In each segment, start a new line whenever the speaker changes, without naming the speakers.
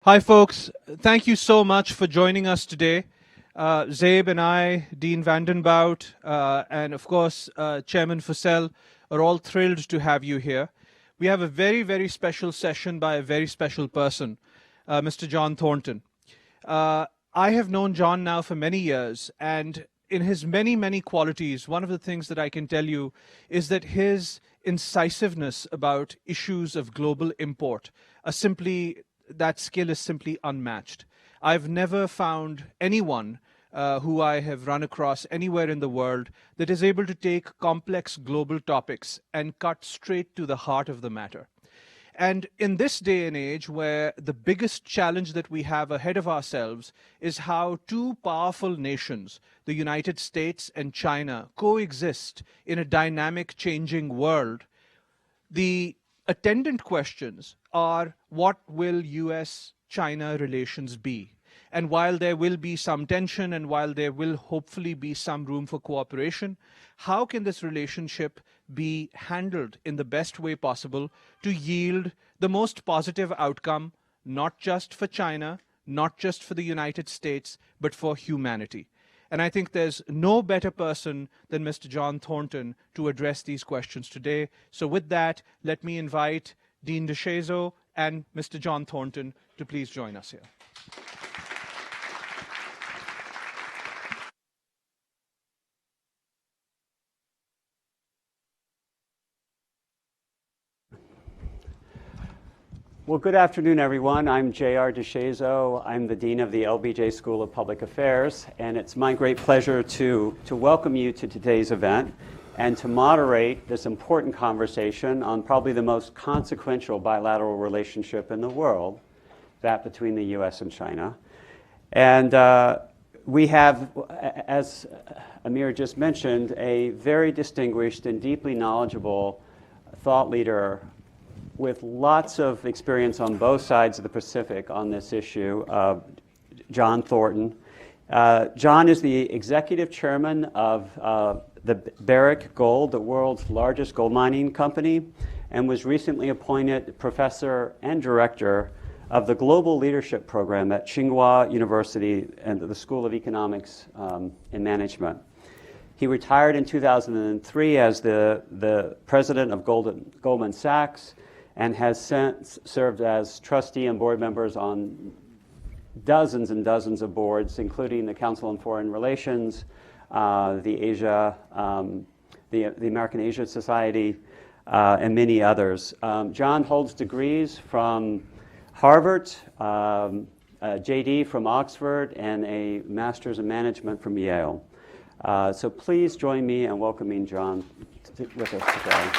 Hi, folks. Thank you so much for joining us today. Zaib and I, Dean Vanden, Bout, and of course, Chairman Fussell are all thrilled to have you here. We have a very, very special session by a very special person, Mr. John Thornton. I have known John now for many years, and in his many, many qualities, one of the things that I can tell you is that his incisiveness about issues of global import are simply that skill is simply unmatched. I've never found anyone who I have run across anywhere in the world that is able to take complex global topics and cut straight to the heart of the matter. And in this day and age, where the biggest challenge that we have ahead of ourselves is how two powerful nations, the United States and China, coexist in a dynamic, changing world, the attendant questions are, what will US-China relations be? And while there will be some tension and while there will hopefully be some room for cooperation, how can this relationship be handled in the best way possible to yield the most positive outcome, not just for China, not just for the United States, but for humanity? And I think there's no better person than Mr. John Thornton to address these questions today. So with that, let me invite Dean DeShazo and Mr. John Thornton to please join us here.
Well, good afternoon, everyone. I'm J.R. DeShazo. I'm the Dean of the LBJ School of Public Affairs, and it's my great pleasure to welcome you to today's event and to moderate this important conversation on probably the most consequential bilateral relationship in the world, that between the U.S. and China. And we have, as Amir just mentioned, a very distinguished and deeply knowledgeable thought leader with lots of experience on both sides of the Pacific on this issue, John Thornton. John is the executive chairman of the Barrick Gold, the world's largest gold mining company, and was recently appointed professor and director of the Global Leadership Program at Tsinghua University and the School of Economics and Management. He retired in 2003 as the president of Goldman Sachs, and has since served as trustee and board members on dozens and dozens of boards, including the Council on Foreign Relations, the American Asia Society, and many others. John holds degrees from Harvard, JD from Oxford, and a master's in management from Yale. So please join me in welcoming John with us today.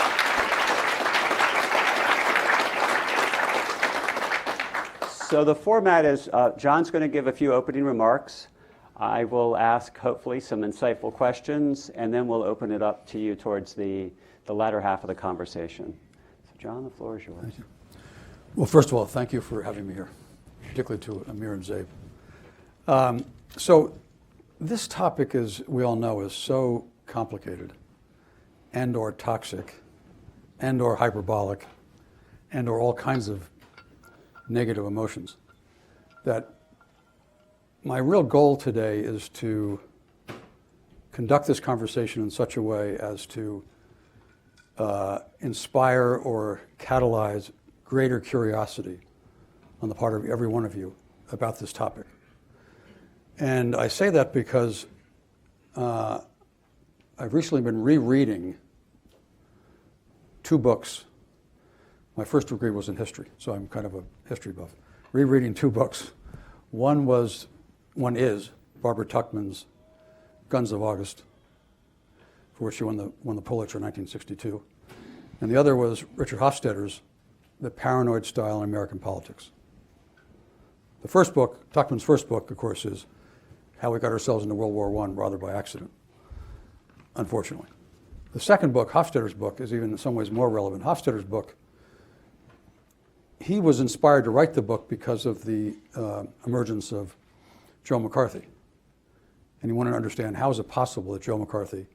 So the format is John's going to give a few opening remarks. I will ask, hopefully, some insightful questions, and then we'll open it up to you towards the latter half of the conversation. So John, the floor is yours.
Thank you. Well, first of all, thank you for having me here, particularly to Amir and Zaib. So this topic, as we all know, is so complicated and or toxic and or hyperbolic and or all kinds of negative emotions, that my real goal today is to conduct this conversation in such a way as to inspire or catalyze greater curiosity on the part of every one of you about this topic. And I say that because I've recently been rereading two books. My first degree was in history, so I'm kind of a history buff. Rereading two books. One is Barbara Tuchman's Guns of August, for which she won the Pulitzer in 1962. And the other was Richard Hofstadter's The Paranoid Style in American Politics. The first book, Tuchman's first book, of course, is how we got ourselves into World War I rather by accident, unfortunately. The second book, Hofstadter's book, is even in some ways more relevant. Hofstadter's book, he was inspired to write the book because of the emergence of Joe McCarthy. And he wanted to understand, how is it possible that Joe McCarthy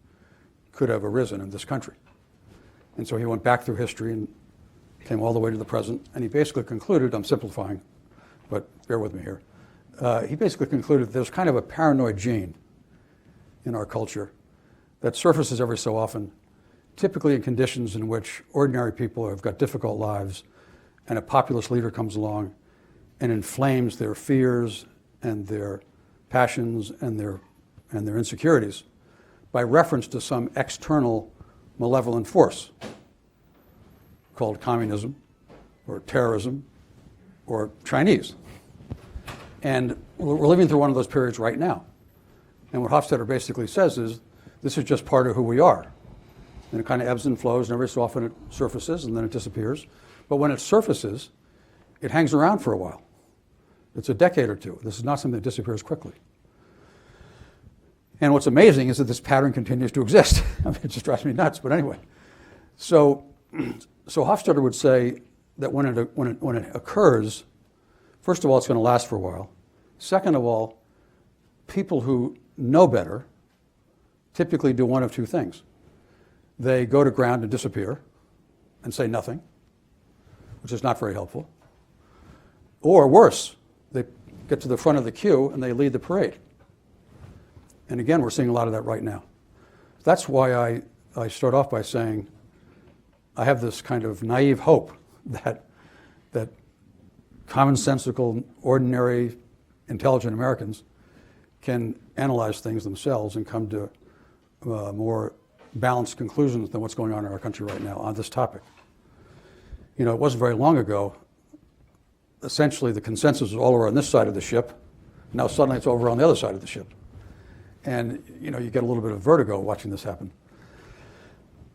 could have arisen in this country? And so he went back through history and came all the way to the present, and he basically concluded, I'm simplifying, but bear with me here. He basically concluded there's kind of a paranoid gene in our culture that surfaces every so often, typically in conditions in which ordinary people have got difficult lives, and a populist leader comes along and inflames their fears and their passions and their insecurities by reference to some external malevolent force called communism or terrorism or Chinese. And we're living through one of those periods right now. And what Hofstadter basically says is, this is just part of who we are. And it kind of ebbs and flows, and every so often it surfaces, and then it disappears. But when it surfaces, it hangs around for a while. It's a decade or two. This is not something that disappears quickly. And what's amazing is that this pattern continues to exist. I mean, it just drives me nuts, but anyway. So Hofstadter would say that when it occurs, first of all, it's going to last for a while. Second of all, people who know better typically do one of two things. They go to ground and disappear and say nothing, which is not very helpful. Or worse, they get to the front of the queue and they lead the parade. And again, we're seeing a lot of that right now. That's why I start off by saying I have this kind of naive hope that commonsensical, ordinary, intelligent Americans can analyze things themselves and come to more balanced conclusions than what's going on in our country right now on this topic. You know, it wasn't very long ago, essentially the consensus was all over on this side of the ship. Now suddenly it's over on the other side of the ship. And, you know, you get a little bit of vertigo watching this happen.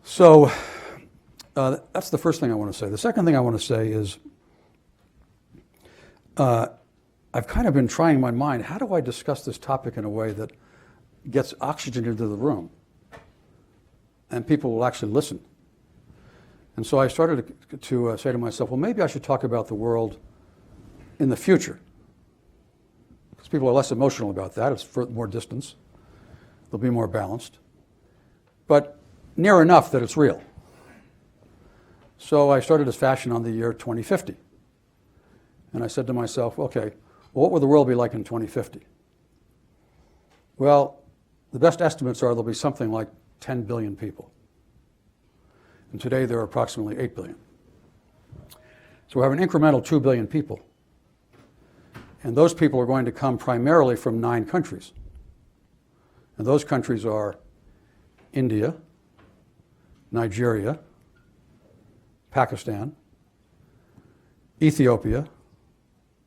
So that's the first thing I want to say. The second thing I want to say is I've kind of been trying in my mind, how do I discuss this topic in a way that gets oxygen into the room and people will actually listen? And so I started to say to myself, well, maybe I should talk about the world in the future, because people are less emotional about that. It's for more distance. They'll be more balanced, but near enough that it's real. So I started as fashion on the year 2050. And I said to myself, okay, well, what will the world be like in 2050? Well, the best estimates are there'll be something like 10 billion people. And today there are approximately 8 billion. So we have an incremental 2 billion people. And those people are going to come primarily from 9 countries. And those countries are India, Nigeria, Pakistan, Ethiopia,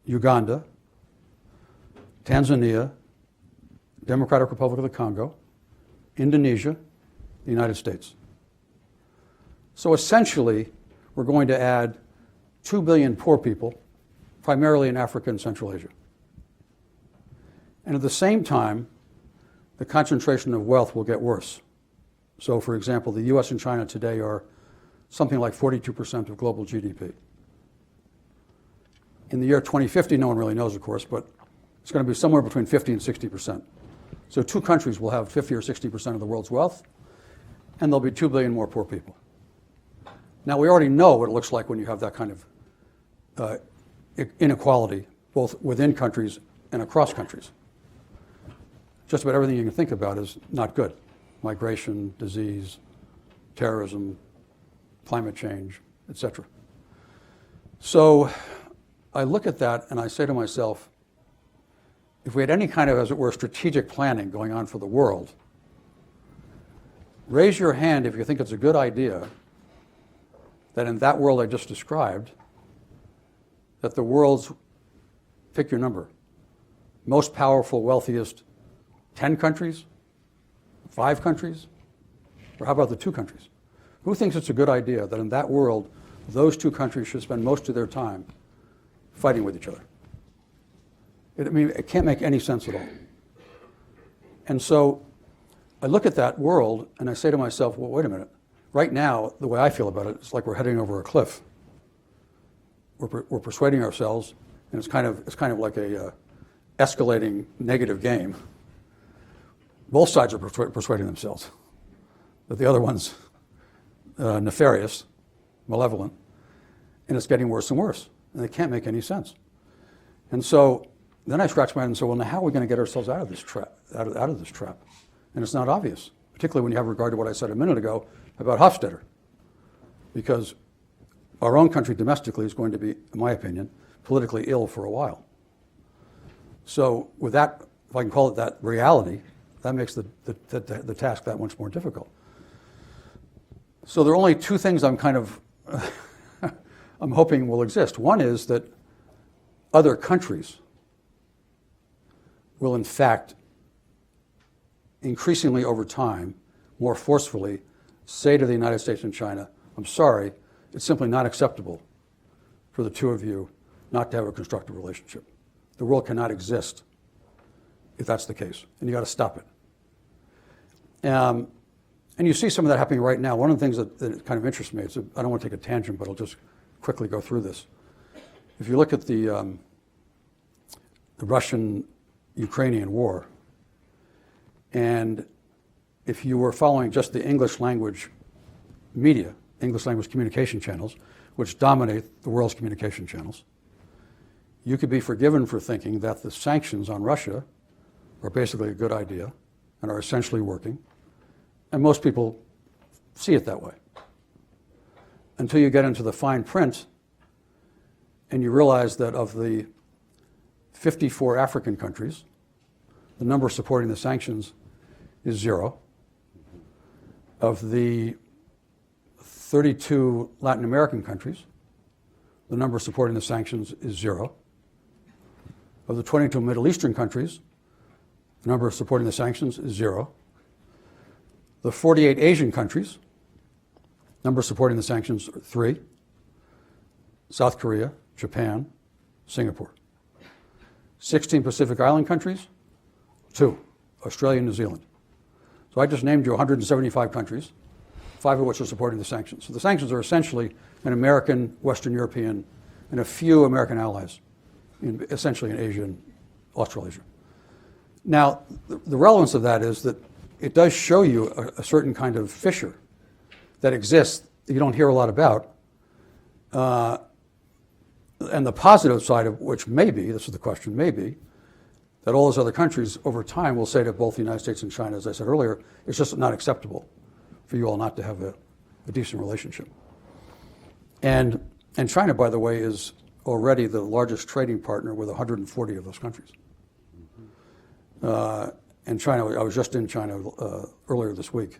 Uganda, Tanzania, Democratic Republic of the Congo, Indonesia, the United States. So essentially, we're going to add 2 billion poor people, primarily in Africa and Central Asia. And at the same time, the concentration of wealth will get worse. So, for example, the US and China today are something like 42% of global GDP. In the year 2050, no one really knows, of course, but it's going to be somewhere between 50 and 60%. So 2 countries will have 50 or 60% of the world's wealth, and there'll be 2 billion more poor people. Now, we already know what it looks like when you have that kind of inequality, both within countries and across countries. Just about everything you can think about is not good. Migration, disease, terrorism, climate change, etc. So I look at that and I say to myself, if we had any kind of, as it were, strategic planning going on for the world, raise your hand if you think it's a good idea that in that world I just described, that the world's, pick your number, most powerful, wealthiest 10 countries, 5 countries, or how about the 2 countries? Who thinks it's a good idea that in that world, those 2 countries should spend most of their time fighting with each other? It can't make any sense at all. And so I look at that world and I say to myself, well, wait a minute. Right now, the way I feel about it, it's like we're heading over a cliff. We're persuading ourselves, and it's kind of like a escalating negative game. Both sides are persuading themselves that the other one's nefarious, malevolent, and it's getting worse and worse, and it can't make any sense. And so then I scratched my head and said, well, now how are we going to get ourselves out of this trap? Out of this trap? And it's not obvious, particularly when you have regard to what I said a minute ago about Hofstadter, because our own country domestically is going to be, in my opinion, politically ill for a while. So with that, if I can call it that, reality, that makes the task that much more difficult. So there are only two things I'm kind of I'm hoping will exist. One is that other countries will in fact increasingly over time, more forcefully, say to the United States and China, I'm sorry, it's simply not acceptable for the two of you not to have a constructive relationship. The world cannot exist if that's the case, and you got to stop it. And you see some of that happening right now. One of the things that kind of interests me, I don't want to take a tangent, but I'll just quickly go through this. If you look at the Russian-Ukrainian war, and if you were following just the English language media, English language communication channels, which dominate the world's communication channels, you could be forgiven for thinking that the sanctions on Russia are basically a good idea and are essentially working. And most people see it that way. Until you get into the fine print and you realize that of the 54 African countries, the number supporting the sanctions is 0. Of the 32 Latin American countries, the number supporting the sanctions is 0. Of the 22 Middle Eastern countries, the number supporting the sanctions is 0. The 48 Asian countries, number supporting the sanctions are 3. South Korea, Japan, Singapore. 16 Pacific Island countries, 2. Australia and New Zealand. So I just named you 175 countries, 5 of which are supporting the sanctions. So the sanctions are essentially an American, Western European, and a few American allies, essentially in Asia and Australasia. Now, the relevance of that is that it does show you a certain kind of fissure that exists that you don't hear a lot about. And the positive side of which may be, this is the question, may be, that all those other countries over time will say to both the United States and China, as I said earlier, it's just not acceptable for you all not to have a decent relationship. And China, by the way, is already the largest trading partner with 140 of those countries. And China, I was just in China earlier this week,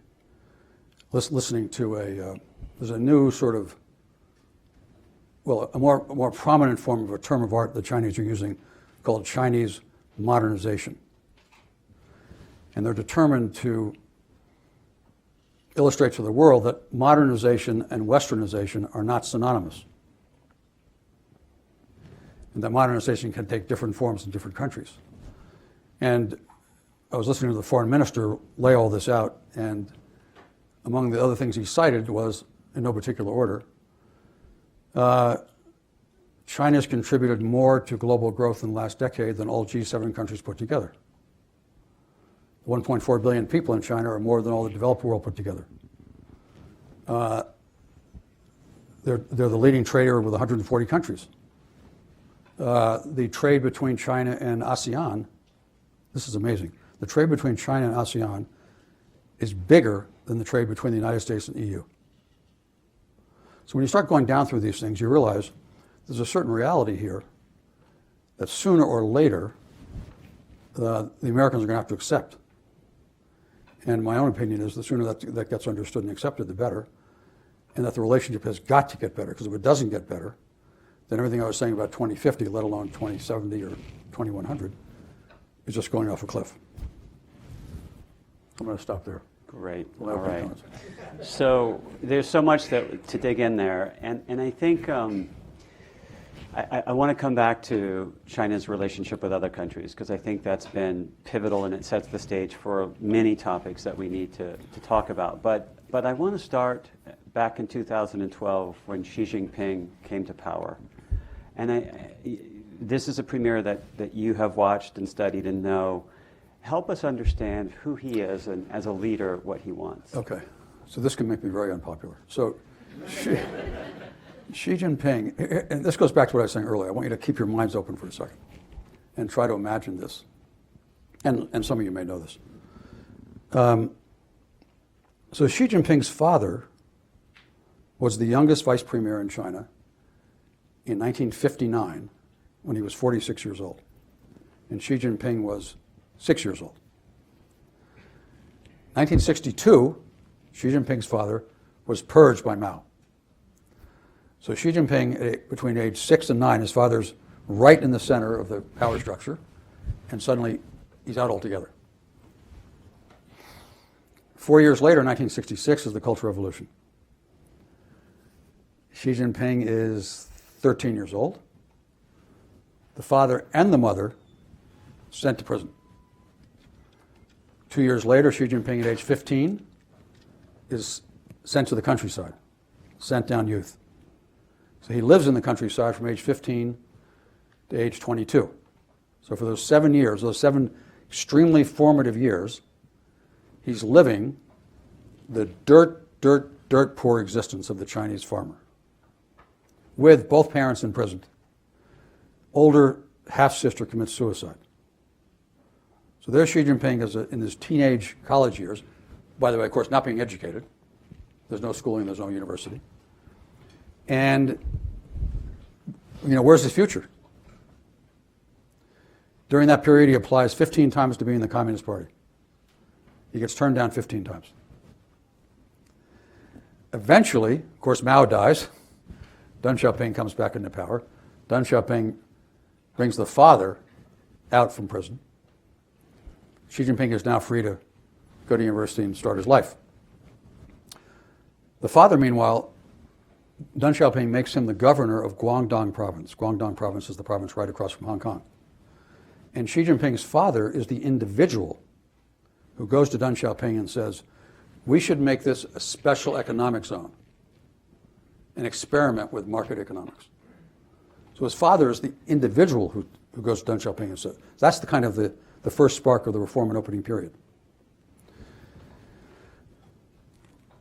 listening to there's a new sort of, well, a more prominent form of a term of art the Chinese are using called Chinese modernization. And they're determined to illustrate to the world that modernization and westernization are not synonymous. And that modernization can take different forms in different countries. And I was listening to the foreign minister lay all this out, and among the other things he cited was, in no particular order, China's contributed more to global growth in the last decade than all G7 countries put together. 1.4 billion people in China are more than all the developed world put together. They're the leading trader with 140 countries. The trade between China and ASEAN, this is amazing. The trade between China and ASEAN is bigger than the trade between the United States and the EU. So when you start going down through these things, you realize there's a certain reality here that sooner or later the Americans are going to have to accept. And my own opinion is the sooner that gets understood and accepted, the better, and that the relationship has got to get better, because if it doesn't get better, then everything I was saying about 2050, let alone 2070 or 2100, is just going off a cliff. I'm going to stop there.
Great. All right. So there's so much to dig in there, and I think I want to come back to China's relationship with other countries, because I think that's been pivotal and it sets the stage for many topics that we need to talk about. But I want to start back in 2012 when Xi Jinping came to power. And this is a premier that you have watched and studied and know. Help us understand who he is and, as a leader, what he wants.
Okay. So this can make me very unpopular. So Xi Jinping, and this goes back to what I was saying earlier. I want you to keep your minds open for a second and try to imagine this. And some of you may know this. So Xi Jinping's father was the youngest vice premier in China in 1959 when he was 46 years old. And Xi Jinping was 6 years old. 1962, Xi Jinping's father was purged by Mao. So Xi Jinping, between age 6 and 9, his father's right in the center of the power structure, and suddenly he's out altogether. 4 years later, 1966, is the Cultural Revolution. Xi Jinping is 13 years old. The father and the mother sent to prison. 2 years later, Xi Jinping at age 15 is sent to the countryside, sent down youth. So he lives in the countryside from age 15 to age 22. So for those 7 years, those 7 extremely formative years, he's living the dirt poor existence of the Chinese farmer, with both parents imprisoned. Older half-sister commits suicide. So there's Xi Jinping in his teenage college years, by the way, of course, not being educated. There's no schooling, there's no university. And, where's his future? During that period, he applies 15 times to be in the Communist Party. He gets turned down 15 times. Eventually, of course, Mao dies. Deng Xiaoping comes back into power. Deng Xiaoping brings the father out from prison. Xi Jinping is now free to go to university and start his life. The father, meanwhile, Deng Xiaoping makes him the governor of Guangdong province. Guangdong province is the province right across from Hong Kong. And Xi Jinping's father is the individual who goes to Deng Xiaoping and says, we should make this a special economic zone, an experiment with market economics. So his father is the individual who goes to Deng Xiaoping and says, that's the kind of the first spark of the reform and opening period.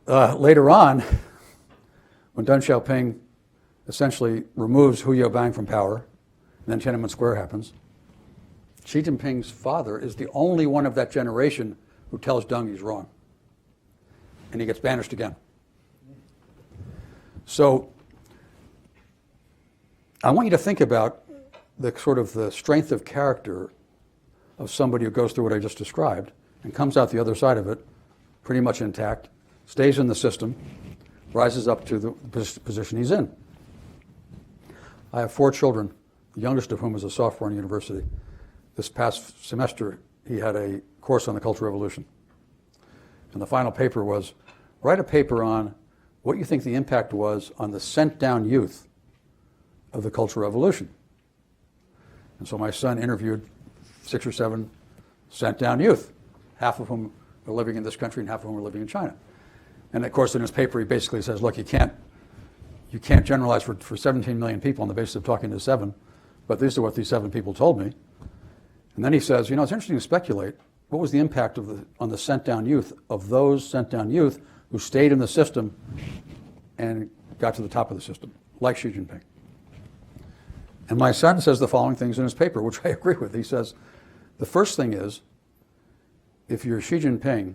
Later on, when Deng Xiaoping essentially removes Hu Yaobang from power, and then Tiananmen Square happens, Xi Jinping's father is the only one of that generation who tells Deng he's wrong. And he gets banished again. So I want you to think about the sort of the strength of character of somebody who goes through what I just described and comes out the other side of it pretty much intact, stays in the system, rises up to the position he's in. I have 4 children, the youngest of whom is a sophomore in university. This past semester, he had a course on the Cultural Revolution. And the final paper was, write a paper on what you think the impact was on the sent-down youth of the Cultural Revolution. And so my son interviewed 6 or 7 sent-down youth, half of whom are living in this country and half of whom are living in China. And of course, in his paper, he basically says, look, you can't generalize for 17 million people on the basis of talking to 7, but these are what these 7 people told me. And then he says, it's interesting to speculate, what was the impact on the sent-down youth of those sent-down youth who stayed in the system and got to the top of the system, like Xi Jinping? And my son says the following things in his paper, which I agree with. He says, the first thing is, if you're Xi Jinping,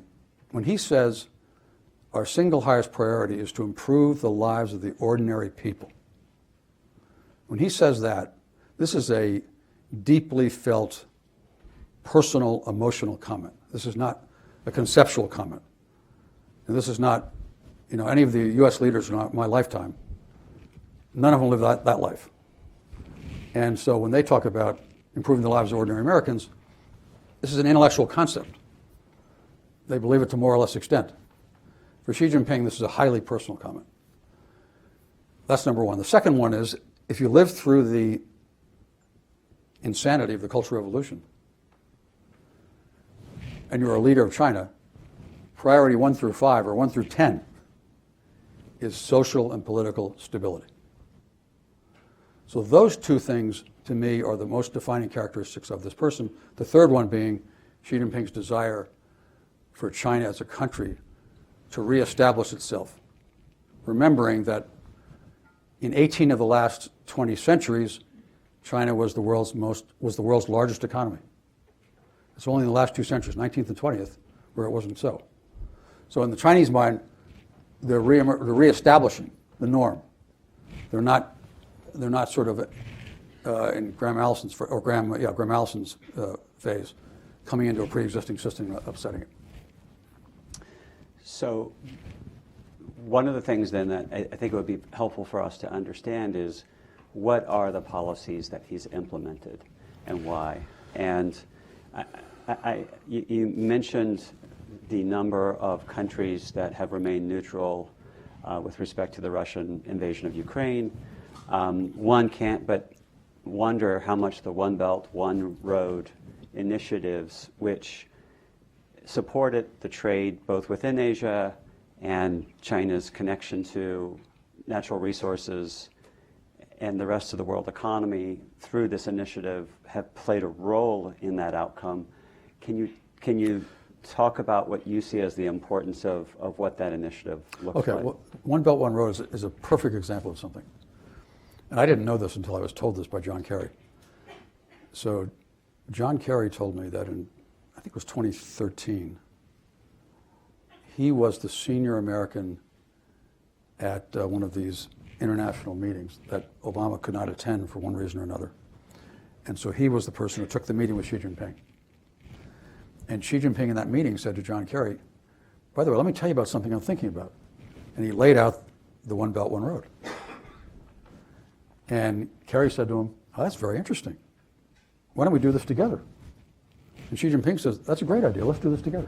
when he says our single highest priority is to improve the lives of the ordinary people, when he says that, this is a deeply felt, personal, emotional comment. This is not a conceptual comment. And this is not, any of the U.S. leaders in my lifetime, none of them live that life. And so when they talk about improving the lives of ordinary Americans, this is an intellectual concept. They believe it to more or less extent. For Xi Jinping, this is a highly personal comment. That's number one. The second one is, if you live through the insanity of the Cultural Revolution, and you're a leader of China, priority 1 through 5 or 1 through 10 is social and political stability. So those 2 things, to me, are the most defining characteristics of this person. The third one being Xi Jinping's desire for China as a country to reestablish itself, remembering that in 18 of the last 20 centuries, China was the world's largest economy. It's only in the last 2 centuries, 19th and 20th, where it wasn't so. So in the Chinese mind, they're reestablishing the norm. They're not sort of in Graham Allison's phase, coming into a pre-existing system and upsetting it.
So one of the things then that I think it would be helpful for us to understand is what are the policies that he's implemented and why? And you mentioned the number of countries that have remained neutral with respect to the Russian invasion of Ukraine. One can't but wonder how much the One Belt, One Road initiatives, which supported the trade both within Asia and China's connection to natural resources and the rest of the world economy through this initiative, have played a role in that outcome. Can you talk about what you see as the importance of what that initiative looks like?
Okay, well, One Belt, One Road is a perfect example of something. And I didn't know this until I was told this by John Kerry. So John Kerry told me that in, I think it was 2013, he was the senior American at one of these international meetings that Obama could not attend for one reason or another. And so he was the person who took the meeting with Xi Jinping. And Xi Jinping in that meeting said to John Kerry, by the way, let me tell you about something I'm thinking about. And he laid out the One Belt, One Road. And Kerry said to him, oh, that's very interesting. Why don't we do this together? And Xi Jinping says, that's a great idea. Let's do this together.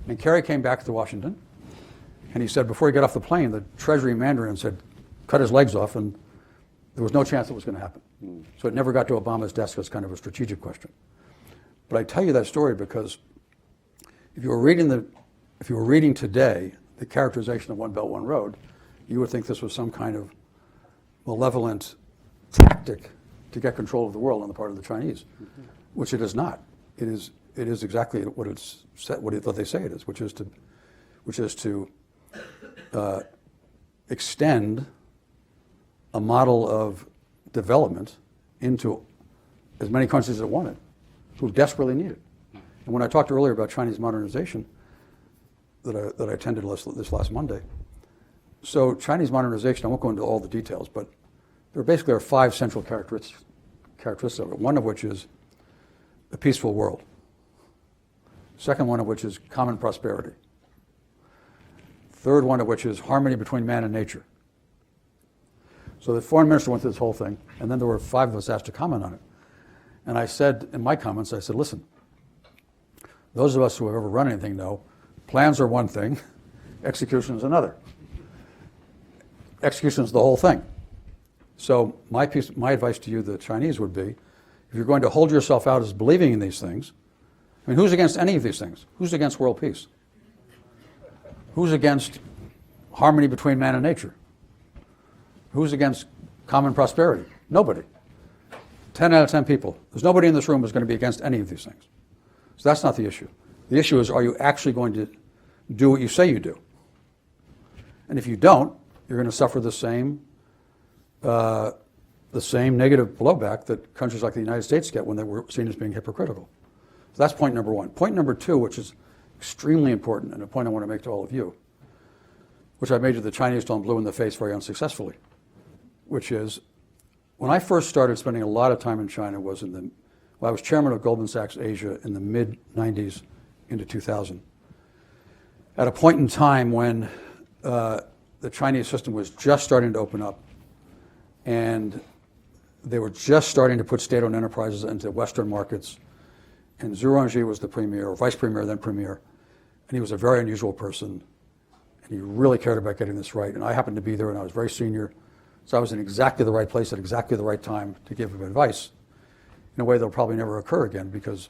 And Kerry came back to Washington, and he said before he got off the plane, the Treasury Mandarin said, cut his legs off, and there was no chance it was going to happen. So it never got to Obama's desk as kind of a strategic question. But I tell you that story because if you were reading today the characterization of One Belt, One Road, you would think this was some kind of malevolent tactic to get control of the world on the part of the Chinese, which it is not. It is exactly what it's what they say it is, which is to extend a model of development into as many countries as it wanted, who desperately need it. And when I talked earlier about Chinese modernization that I attended this last Monday, so Chinese modernization, I won't go into all the details, but there basically are 5 central characteristics of it, one of which is a peaceful world. Second one of which is common prosperity. Third one of which is harmony between man and nature. So the foreign minister went through this whole thing, and then there were 5 of us asked to comment on it. And I said, in my comments, I said, listen, those of us who have ever run anything know, plans are one thing, execution is another. Execution is the whole thing. So my advice to you, the Chinese, would be, if you're going to hold yourself out as believing in these things, I mean, who's against any of these things? Who's against world peace? Who's against harmony between man and nature? Who's against common prosperity? Nobody. 10 out of 10 people. There's nobody in this room who's going to be against any of these things. So that's not the issue. The issue is, are you actually going to do what you say you do? And if you don't, you're going to suffer the same negative blowback that countries like the United States get when they were seen as being hypocritical. So that's point number 1. Point number 2, which is extremely important, and a point I want to make to all of you, which I made to the Chinese till I'm blue in the face very unsuccessfully, which is, when I first started spending a lot of time in China was I was chairman of Goldman Sachs Asia in the mid-90s into 2000. At a point in time when the Chinese system was just starting to open up, and they were just starting to put state-owned enterprises into Western markets, and Zhu Rongji was the premier, or vice premier, then premier, and he was a very unusual person, and he really cared about getting this right, and I happened to be there, and I was very senior, so I was in exactly the right place at exactly the right time to give him advice in a way that will probably never occur again because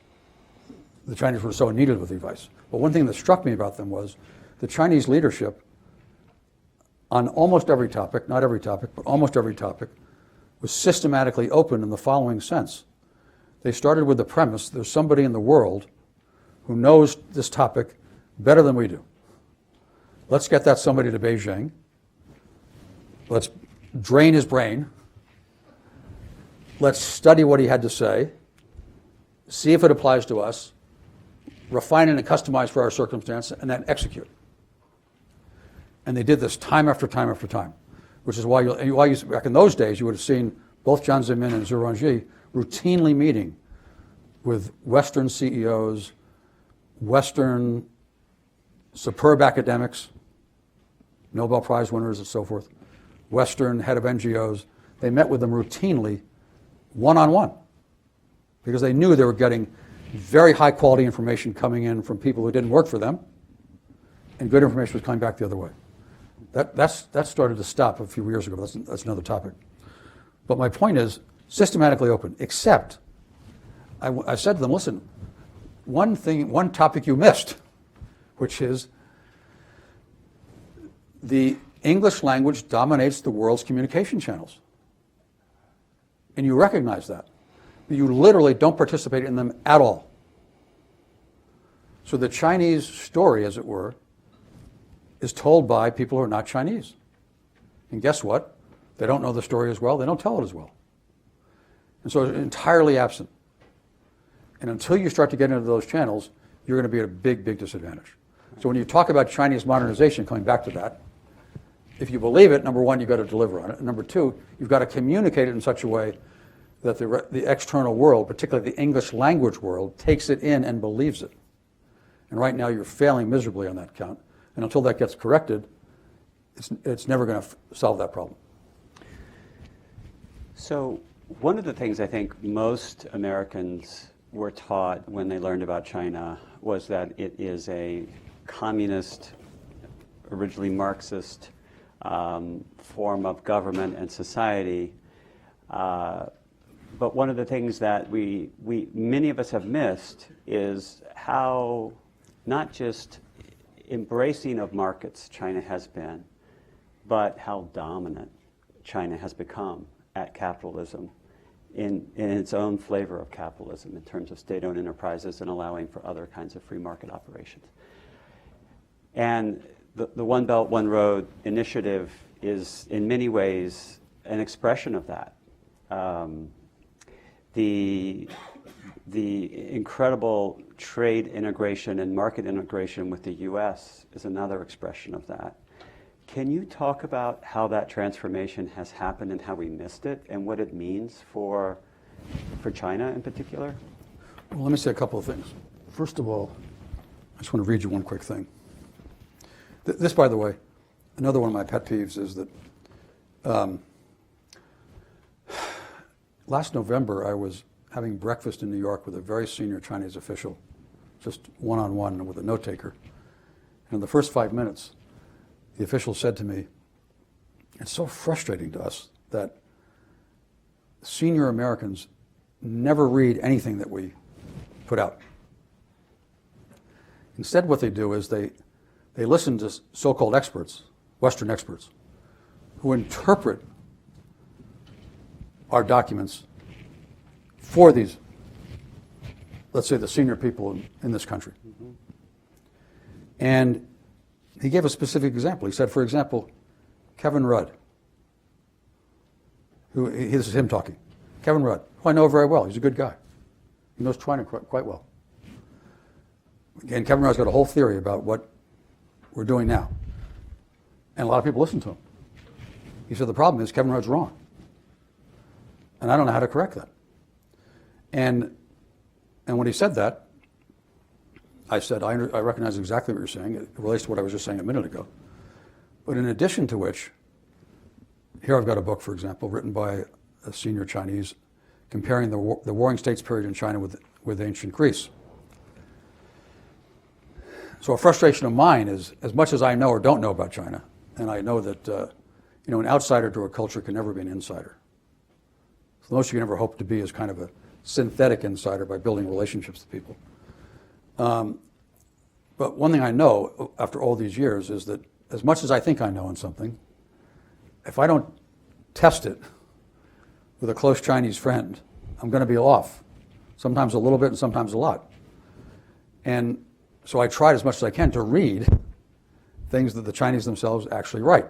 the Chinese were so in need of advice. But one thing that struck me about them was the Chinese leadership on almost every topic, not every topic, but almost every topic, was systematically open in the following sense. They started with the premise there's somebody in the world who knows this topic better than we do. Let's get that somebody to Beijing. let's drain his brain, let's study what he had to say, see if it applies to us, refine it and customize for our circumstance, and then execute. And they did this time after time after time, which is why back in those days you would have seen both Jiang Zemin and Zhu Rongji routinely meeting with Western CEOs, Western superb academics, Nobel Prize winners and so forth, Western head of NGOs. They met with them routinely, one-on-one, because they knew they were getting very high quality information coming in from people who didn't work for them, and good information was coming back the other way. That started to stop a few years ago. That's another topic. But my point is systematically open, except I said to them, listen, one topic you missed, which is the English language dominates the world's communication channels. And you recognize that. But you literally don't participate in them at all. So the Chinese story, as it were, is told by people who are not Chinese. And guess what? They don't know the story as well. They don't tell it as well. And so it's entirely absent. And until you start to get into those channels, you're going to be at a big, big disadvantage. So when you talk about Chinese modernization, coming back to that, if you believe it, number one, you've got to deliver on it. And number two, you've got to communicate it in such a way that the external world, particularly the English language world, takes it in and believes it. And right now you're failing miserably on that count. And until that gets corrected, it's never going to solve that problem.
So one of the things I think most Americans were taught when they learned about China was that it is a communist, originally Marxist form of government and society. But one of the things that many of us have missed is how not just embracing of markets China has been, but how dominant China has become at capitalism in its own flavor of capitalism in terms of state-owned enterprises and allowing for other kinds of free market operations. And the One Belt, One Road initiative is in many ways an expression of that. The incredible trade integration and market integration with the U.S. is another expression of that. Can you talk about how that transformation has happened and how we missed it and what it means for China in particular?
Well, let me say a couple of things. First of all, I just want to read you one quick thing. This, by the way, another one of my pet peeves is that last November I was having breakfast in New York with a very senior Chinese official, just one-on-one with a note taker. And in the first 5 minutes, the official said to me, it's so frustrating to us that senior Americans never read anything that we put out. Instead, what they do is they listen to so-called experts, Western experts, who interpret our documents for these, let's say, the senior people in this country. Mm-hmm. And he gave a specific example. He said, for example, Kevin Rudd, this is him talking. Kevin Rudd, who I know very well. He's a good guy. He knows China quite well. And Kevin Rudd's got a whole theory about what we're doing now. And a lot of people listen to him. He said, the problem is Kevin Rudd's wrong. And I don't know how to correct that. And when he said that, I said, I recognize exactly what you're saying. It relates to what I was just saying a minute ago. But in addition to which, here I've got a book, for example, written by a senior Chinese, comparing the Warring States period in China with ancient Greece. So a frustration of mine is, as much as I know or don't know about China, and I know that an outsider to a culture can never be an insider. So the most you can ever hope to be is kind of a synthetic insider by building relationships with people. But one thing I know after all these years is that as much as I think I know on something, if I don't test it with a close Chinese friend, I'm going to be off. Sometimes a little bit and sometimes a lot. And so I tried as much as I can to read things that the Chinese themselves actually write.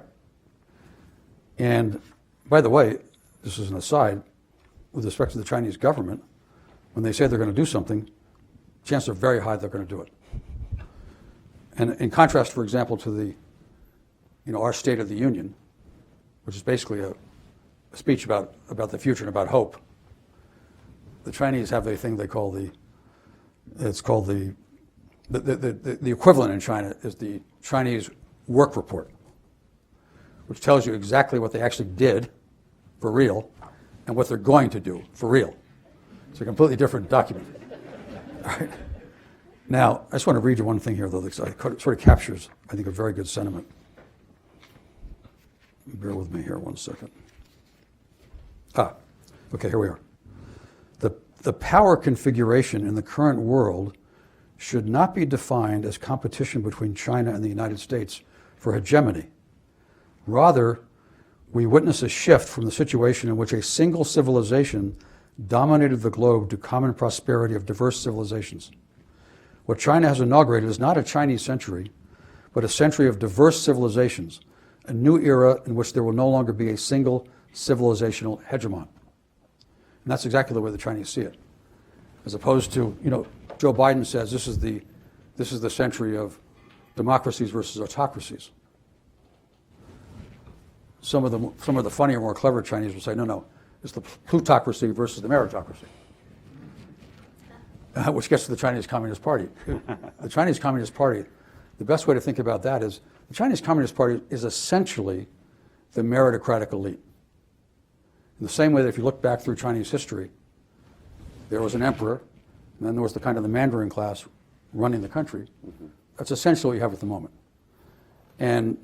And by the way, this is an aside, with respect to the Chinese government, when they say they're going to do something, chances are very high they're going to do it. And in contrast, for example, to the, our State of the Union, which is basically a speech about the future and about hope, the Chinese have a thing they call the equivalent in China is the Chinese work report, which tells you exactly what they actually did for real and what they're going to do for real. It's a completely different document. All right. Now, I just want to read you one thing here, though, that sort of captures, I think, a very good sentiment. Bear with me here 1 second. Okay, here we are. The power configuration in the current world should not be defined as competition between China and the United States for hegemony. Rather, we witness a shift from the situation in which a single civilization dominated the globe to common prosperity of diverse civilizations. What China has inaugurated is not a Chinese century, but a century of diverse civilizations, a new era in which there will no longer be a single civilizational hegemon. And that's exactly the way the Chinese see it. As opposed to, Joe Biden says this is the century of democracies versus autocracies. Some of the funnier, more clever Chinese will say, no, it's the plutocracy versus the meritocracy. Which gets to the Chinese Communist Party. The Chinese Communist Party, the best way to think about that is the Chinese Communist Party is essentially the meritocratic elite. In the same way that if you look back through Chinese history, there was an emperor, and then there was the kind of the Mandarin class running the country. That's essentially what you have at the moment. And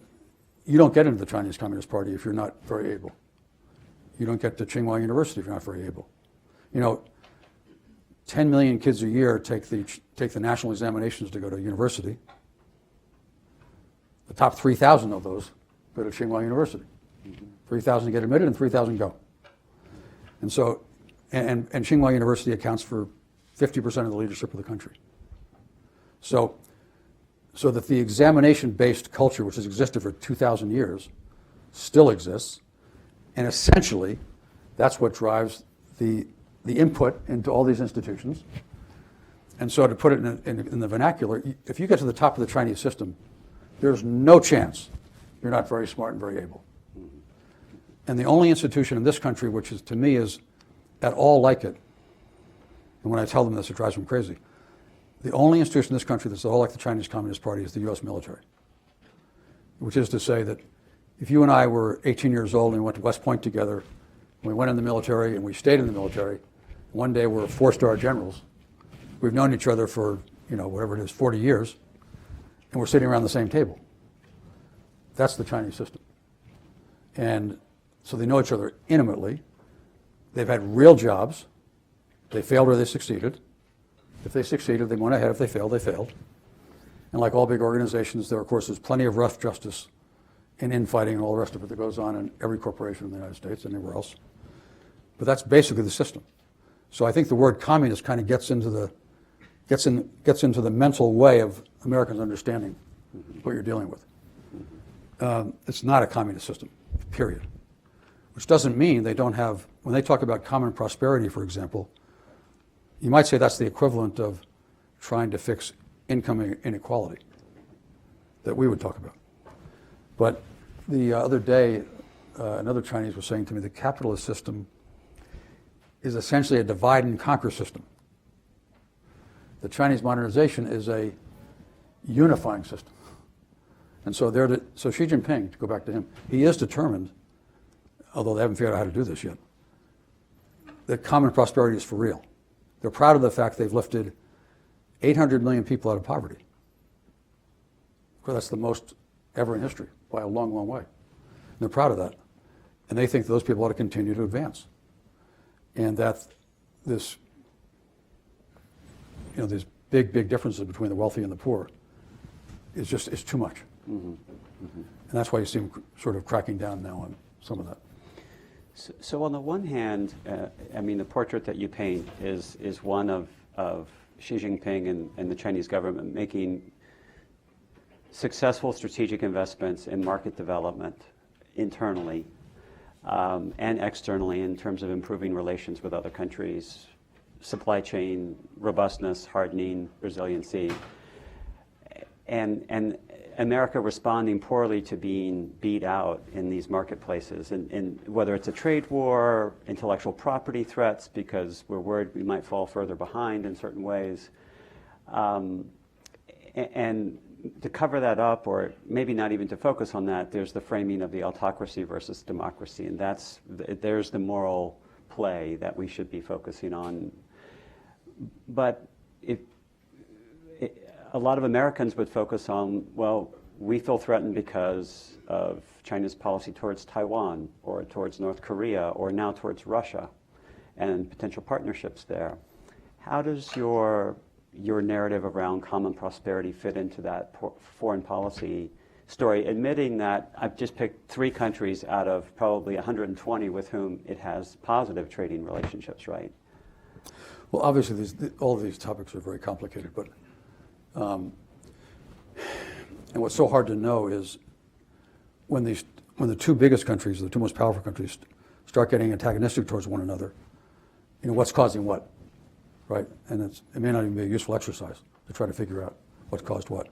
you don't get into the Chinese Communist Party if you're not very able. You don't get to Tsinghua University if you're not very able. 10 million kids a year take the national examinations to go to university. The top 3,000 of those go to Tsinghua University. 3,000 get admitted and 3,000 go. And so, and Tsinghua University accounts for 50% of the leadership of the country. So that the examination-based culture, which has existed for 2,000 years, still exists, and essentially, that's what drives the input into all these institutions. And so to put it in the vernacular, if you get to the top of the Chinese system, there's no chance you're not very smart and very able. And the only institution in this country, which is to me is at all like it, and when I tell them this, it drives them crazy, the only institution in this country that's at all like the Chinese Communist Party is the U.S. military. Which is to say that if you and I were 18 years old and we went to West Point together, and we went in the military and we stayed in the military, one day we're 4-star generals, we've known each other for, whatever it is, 40 years, and we're sitting around the same table. That's the Chinese system. And so they know each other intimately. They've had real jobs. They failed or they succeeded. If they succeeded, they went ahead. If they failed, they failed. And like all big organizations, there, of course, is plenty of rough justice and infighting and all the rest of it that goes on in every corporation in the United States and anywhere else. But that's basically the system. So I think the word communist kind of gets into the mental way of Americans understanding what you're dealing with. It's not a communist system, period. Which doesn't mean they don't have, when they talk about common prosperity, for example, you might say that's the equivalent of trying to fix income inequality that we would talk about. But the other day, another Chinese was saying to me, the capitalist system is essentially a divide and conquer system. The Chinese modernization is a unifying system. And so so Xi Jinping, to go back to him, he is determined, although they haven't figured out how to do this yet, that common prosperity is for real. They're proud of the fact they've lifted 800 million people out of poverty. Well, that's the most ever in history by a long, long way. And they're proud of that. And they think those people ought to continue to advance. And that these big, big differences between the wealthy and the poor is too much. Mm-hmm. Mm-hmm. And that's why you see them sort of cracking down now on some of that.
So on the one hand, the portrait that you paint is one of Xi Jinping and the Chinese government making successful strategic investments in market development internally, and externally in terms of improving relations with other countries, supply chain robustness, hardening, resiliency, and America responding poorly to being beat out in these marketplaces, and whether it's a trade war, intellectual property threats because we're worried we might fall further behind in certain ways. And to cover that up, or maybe not even to focus on that, there's the framing of the autocracy versus democracy, and there's the moral play that we should be focusing on. But a lot of Americans would focus on, well, we feel threatened because of China's policy towards Taiwan, or towards North Korea, or now towards Russia, and potential partnerships there. How does your narrative around common prosperity fit into that foreign policy story, admitting that I've just picked 3 countries out of probably 120 with whom it has positive trading relationships, right?
Well, obviously, all of these topics are very complicated, but and what's so hard to know is when the 2 biggest countries, the 2 most powerful countries, start getting antagonistic towards one another, what's causing what, right? And it may not even be a useful exercise to try to figure out what's caused what.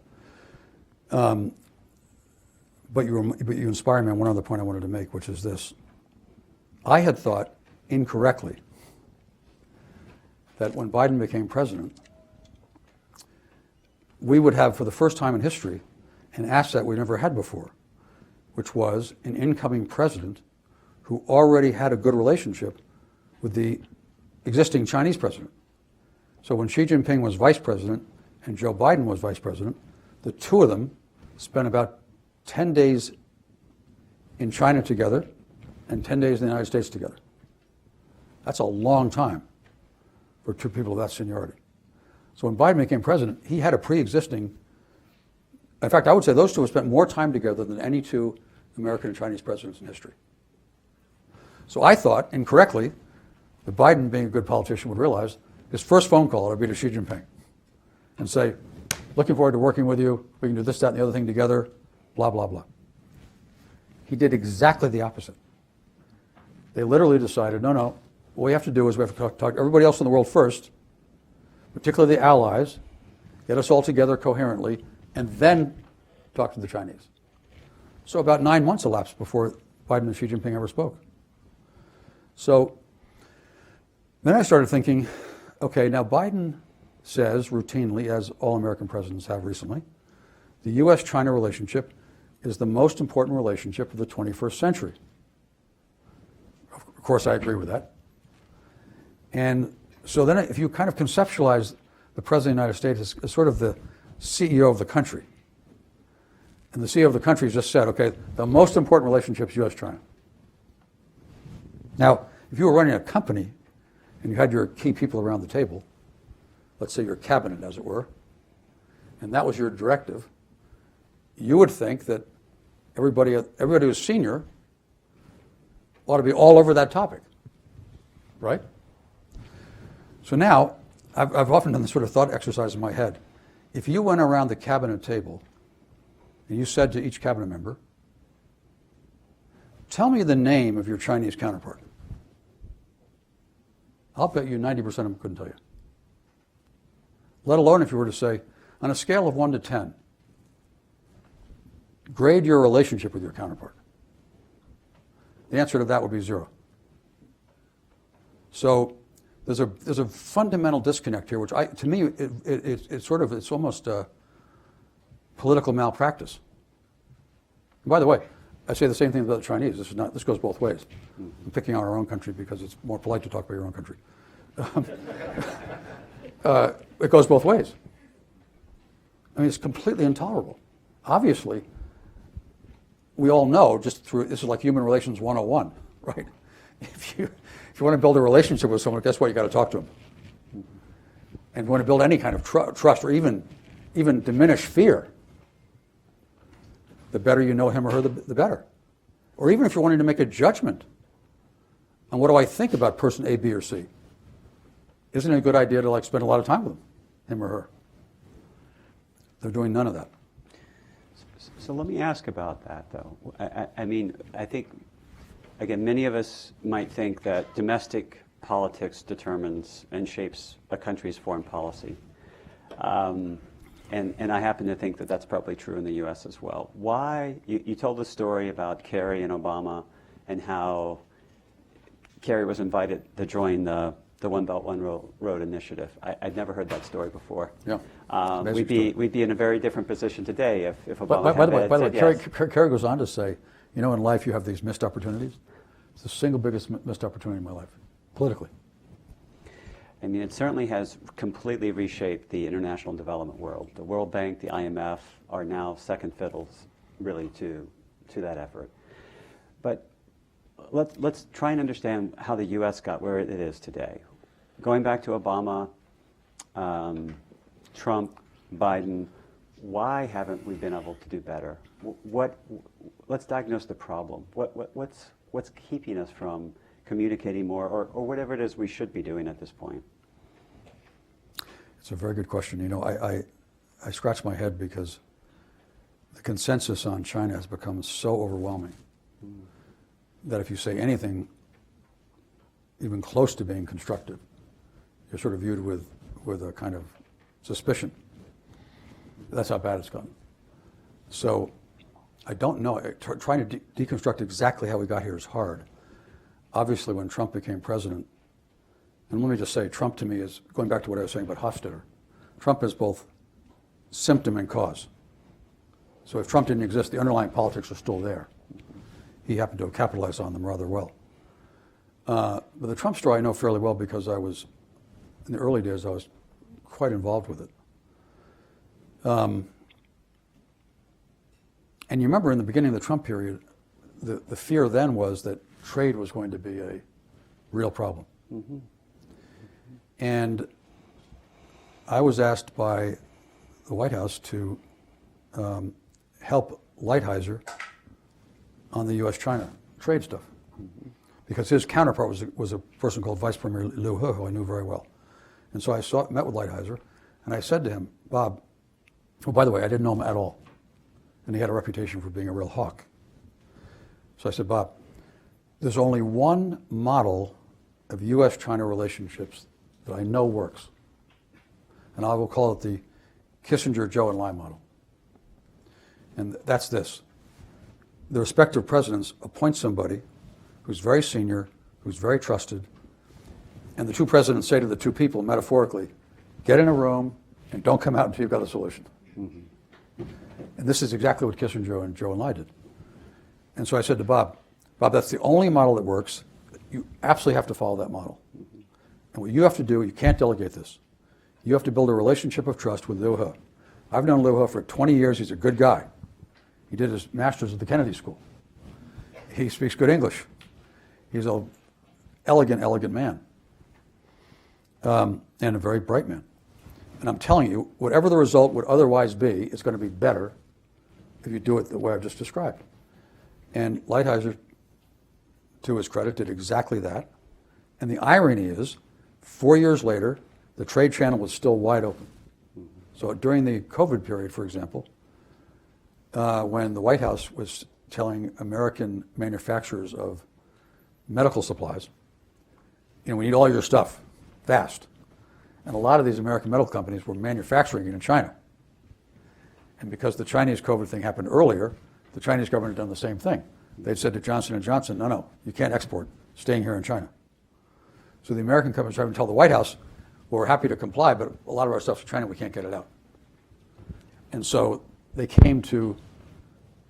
But you inspire me on one other point I wanted to make, which is this. I had thought incorrectly that when Biden became president, we would have, for the first time in history, an asset we never had before, which was an incoming president who already had a good relationship with the existing Chinese president. So when Xi Jinping was vice president and Joe Biden was vice president, the 2 of them spent about 10 days in China together and 10 days in the United States together. That's a long time for 2 people of that seniority. So when Biden became president, he had a pre-existing, in fact, I would say those 2 have spent more time together than any 2 American and Chinese presidents in history. So I thought, incorrectly, that Biden, being a good politician, would realize his first phone call would be to Xi Jinping and say, looking forward to working with you, we can do this, that, and the other thing together, blah, blah, blah. He did exactly the opposite. They literally decided, no, what we have to do is we have to talk to everybody else in the world first, particularly the allies, get us all together coherently, and then talk to the Chinese. So about 9 months elapsed before Biden and Xi Jinping ever spoke. So then I started thinking, okay, now Biden says routinely, as all American presidents have recently, the U.S.-China relationship is the most important relationship of the 21st century. Of course, I agree with that. And so then if you kind of conceptualize the President of the United States as sort of the CEO of the country, and the CEO of the country has just said, okay, the most important relationship is U.S.-China. Now, if you were running a company and you had your key people around the table, let's say your cabinet, as it were, and that was your directive, you would think that everybody who's senior ought to be all over that topic, right? So now, I've often done this sort of thought exercise in my head. If you went around the cabinet table and you said to each cabinet member, tell me the name of your Chinese counterpart, I'll bet you 90% of them couldn't tell you. Let alone if you were to say, on a scale of 1 to 10, grade your relationship with your counterpart. The answer to that would be 0. So there's a fundamental disconnect here, which to me it's almost a political malpractice. And by the way, I say the same thing about the Chinese. This goes both ways. I'm picking on our own country because it's more polite to talk about your own country. It goes both ways. I mean, it's completely intolerable. Obviously, we all know this is like human relations 101, right? If you want to build a relationship with someone, guess what? You got to talk to them. And if you want to build any kind of trust or even diminish fear, the better you know him or her, the better. Or even if you're wanting to make a judgment on what do I think about person A, B, or C, isn't it a good idea to spend a lot of time with him or her? They're doing none of that.
So let me ask about that, though. I mean, I think again, many of us might think that domestic politics determines and shapes a country's foreign policy. And I happen to think that that's probably true in the U.S. as well. Why? You told the story about Kerry and Obama and how Kerry was invited to join the One Belt, One Road initiative. I'd never heard that story before.
Yeah.
We'd be in a very different position today if Obama had
by the way,
yes.
Kerry goes on to say, you know, in life you have these missed opportunities. It's the single biggest missed opportunity in my life, politically.
I mean, it certainly has completely reshaped the international development world. The World Bank, the IMF are now second fiddles, really, to that effort. But let's try and understand how the U.S. got where it is today. Going back to Obama, Trump, Biden, why haven't we been able to do better? Let's diagnose the problem. What's keeping us from communicating more, or whatever it is we should be doing at this point?
It's a very good question. You know, I scratch my head because the consensus on China has become so overwhelming that if you say anything even close to being constructive, you're sort of viewed with a kind of suspicion. That's how bad it's gotten. So I don't know. Trying to deconstruct exactly how we got here is hard. Obviously, when Trump became president, and let me just say, Trump to me is, going back to what I was saying about Hofstadter, Trump is both symptom and cause. So if Trump didn't exist, the underlying politics are still there. He happened to have capitalized on them rather well. But the Trump story I know fairly well because in the early days, I was quite involved with it. And you remember in the beginning of the Trump period, the fear then was that trade was going to be a real problem. Mm-hmm. And I was asked by the White House to help Lighthizer on the U.S.-China trade stuff. Mm-hmm. Because his counterpart was a person called Vice Premier Liu He, who I knew very well. And so I met with Lighthizer, and I said to him, Bob, oh, by the way, I didn't know him at all. And he had a reputation for being a real hawk. So I said, Bob, there's only one model of U.S.-China relationships that I know works. And I will call it the Kissinger, Zhou, and Lai model. And that's this. The respective presidents appoint somebody who's very senior, who's very trusted, and the two presidents say to the two people, metaphorically, get in a room and don't come out until you've got a solution. Mm-hmm. And this is exactly what Kissinger and Zhou and Lai did. And so I said to Bob, that's the only model that works. You absolutely have to follow that model. Mm-hmm. And what you have to do, you can't delegate this. You have to build a relationship of trust with Liu He. I've known Liu He for 20 years. He's a good guy. He did his master's at the Kennedy School. He speaks good English. He's an elegant man. And a very bright man. And I'm telling you, whatever the result would otherwise be, it's going to be better if you do it the way I've just described. And Lighthizer, to his credit, did exactly that. And the irony is, 4 years later, the trade channel was still wide open. So during the COVID period, for example, when the White House was telling American manufacturers of medical supplies, we need all your stuff, fast. And a lot of these American medical companies were manufacturing it in China. And because the Chinese COVID thing happened earlier, the Chinese government had done the same thing. They'd said to Johnson & Johnson, no, you can't export, staying here in China. So the American companies were having to tell the White House, well, we're happy to comply, but a lot of our stuff's in China, we can't get it out. And so they came to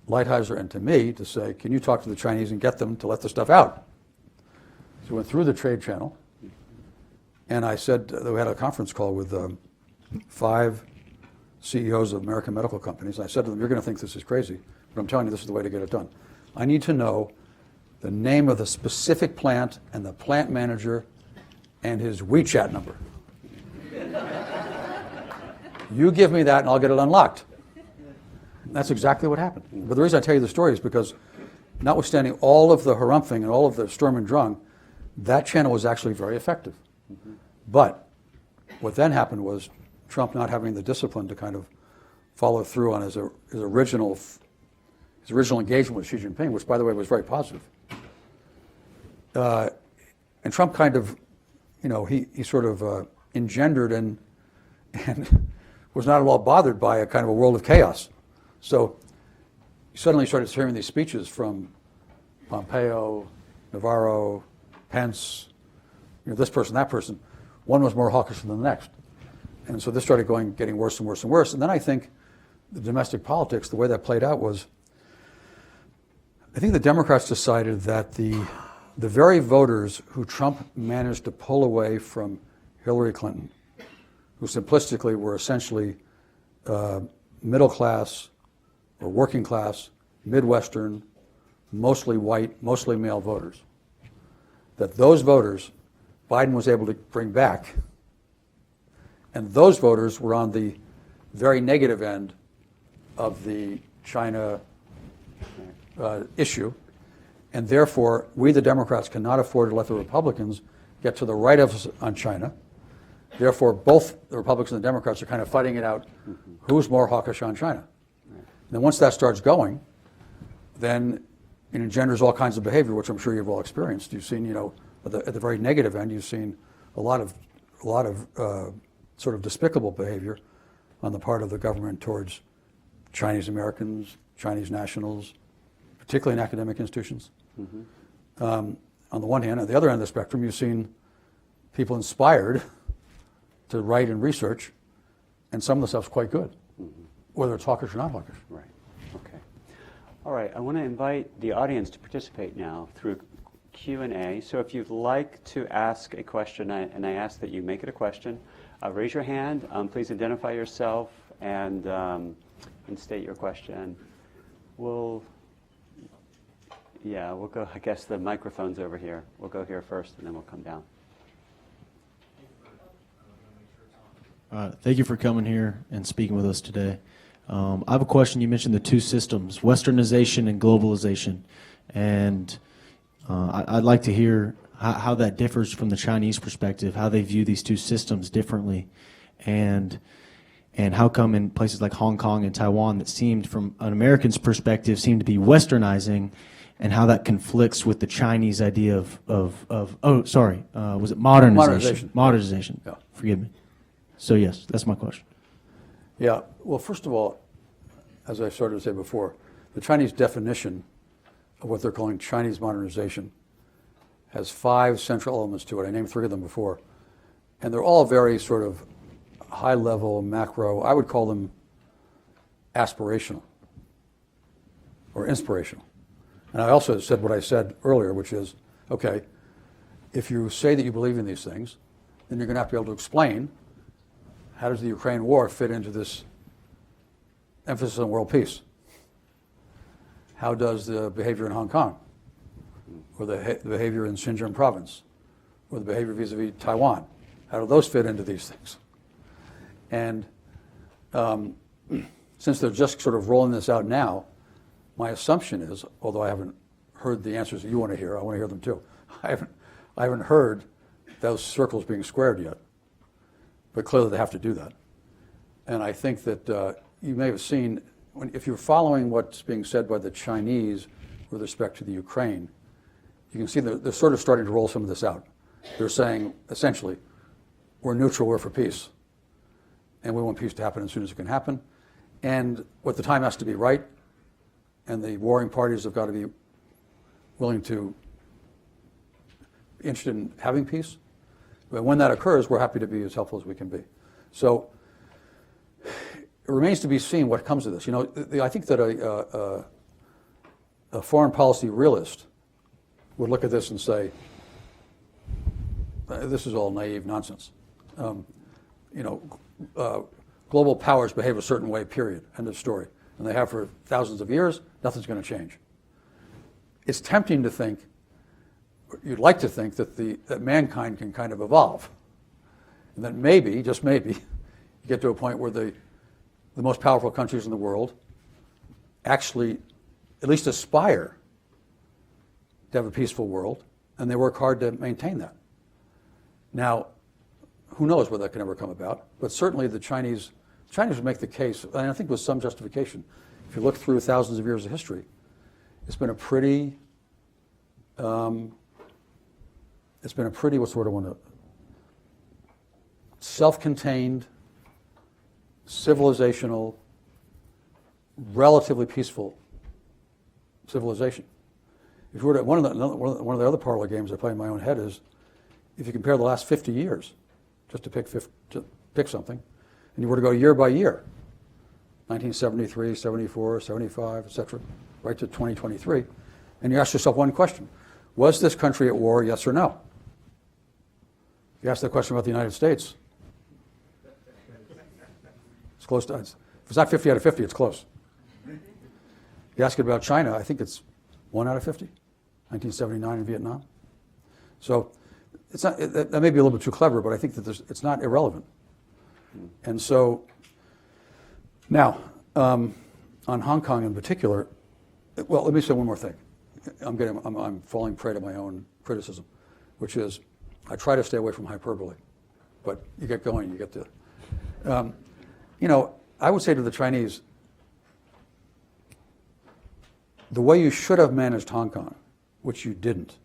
Lighthizer and to me to say, can you talk to the Chinese and get them to let the stuff out? So we went through the trade channel, and I said, we had a conference call with 5 CEOs of American medical companies. I said to them, you're going to think this is crazy, but I'm telling you this is the way to get it done. I need to know the name of the specific plant and the plant manager and his WeChat number. You give me that and I'll get it unlocked. And that's exactly what happened. But the reason I tell you the story is because notwithstanding all of the harumphing and all of the Sturm und Drang, that channel was actually very effective. Mm-hmm. But what then happened was Trump not having the discipline to kind of follow through on his original engagement with Xi Jinping, which, by the way, was very positive. and Trump kind of, he sort of engendered and was not at all bothered by a kind of a world of chaos. So you suddenly started hearing these speeches from Pompeo, Navarro, Pence, this person, that person. One was more hawkish than the next. And so this started getting worse and worse and worse. And then I think the domestic politics, the way that played out was, I think the Democrats decided that the very voters who Trump managed to pull away from Hillary Clinton, who simplistically were essentially middle class or working class, Midwestern, mostly white, mostly male voters, that those voters Biden was able to bring back, and those voters were on the very negative end of the China issue, and therefore we, the Democrats, cannot afford to let the Republicans get to the right of us on China. Therefore, both the Republicans and the Democrats are kind of fighting it out, who's more hawkish on China. And then once that starts going, then it engenders all kinds of behavior, which I'm sure you've all experienced. You've seen, at the very negative end, you've seen a lot of sort of despicable behavior on the part of the government towards Chinese Americans, Chinese nationals, particularly in academic institutions. On the one hand, on the other end of the spectrum, you've seen people inspired to write and research, and some of the stuff's quite good, whether it's hawkish or not hawkish.
Right. Okay. All right. I want to invite the audience to participate now through Q&A. So if you'd like to ask a question, and I ask that you make it a question, raise your hand. Please identify yourself and state your question. We'll go. I guess the microphone's over here. We'll go here first, and then we'll come down.
Thank you for coming here and speaking with us today. I have a question. You mentioned the two systems, Westernization and globalization. And I'd like to hear how that differs from the Chinese perspective, how they view these two systems differently, and how come in places like Hong Kong and Taiwan that seemed, from an American's perspective, seemed to be Westernizing, and how that conflicts with the Chinese idea was it modernization? Modernization.
Yeah.
Forgive me. So yes, that's my question.
Yeah, well, first of all, as I started to say before, the Chinese definition of what they're calling Chinese modernization has 5 central elements to it. I named 3 of them before. And they're all very sort of high level, macro. I would call them aspirational or inspirational. And I also said what I said earlier, which is, okay, if you say that you believe in these things, then you're going to have to be able to explain, how does the Ukraine war fit into this emphasis on world peace? How does the behavior in Hong Kong, or the behavior in Xinjiang province, or the behavior vis-a-vis Taiwan, how do those fit into these things? And since they're just sort of rolling this out now, my assumption is, although I haven't heard the answers that you want to hear, I want to hear them too. I haven't heard those circles being squared yet. But clearly they have to do that. And I think that you may have seen, if you're following what's being said by the Chinese with respect to the Ukraine, you can see they're sort of starting to roll some of this out. They're saying, essentially, we're neutral, we're for peace. And we want peace to happen as soon as it can happen. And what the time has to be right, and the warring parties have got to be willing to be interested in having peace. But when that occurs, we're happy to be as helpful as we can be. So it remains to be seen what comes of this. I think that a foreign policy realist would look at this and say, this is all naive nonsense. Global powers behave a certain way, period, end of story. And they have for thousands of years, nothing's going to change. It's tempting to think, you'd like to think that mankind can kind of evolve. And that maybe, just maybe, you get to a point where the most powerful countries in the world actually at least aspire to have a peaceful world, and they work hard to maintain that. Now, who knows whether that can ever come about, but certainly the Chinese would make the case, and I think with some justification. If you look through thousands of years of history, it's been a pretty it's been a pretty, what's the word I want to, self-contained, civilizational, relatively peaceful civilization. If you were to, one of the other parlor games I play in my own head is, if you compare the last 50 years, just to pick something, and you were to go year by year, 1973, 74, 75, etc., right to 2023, and you ask yourself one question: was this country at war, yes or no? If you ask that question about the United States, it's close to, if it's not 50 out of 50, it's close. You ask it about China, I think it's 1 out of 50, 1979 in Vietnam. So it's not, that may be a little bit too clever, but I think that it's not irrelevant. And so now, on Hong Kong in particular, well, let me say one more thing. I'm falling prey to my own criticism, which is I try to stay away from hyperbole, but you get going, you get to, I would say to the Chinese, the way you should have managed Hong Kong, which you didn't,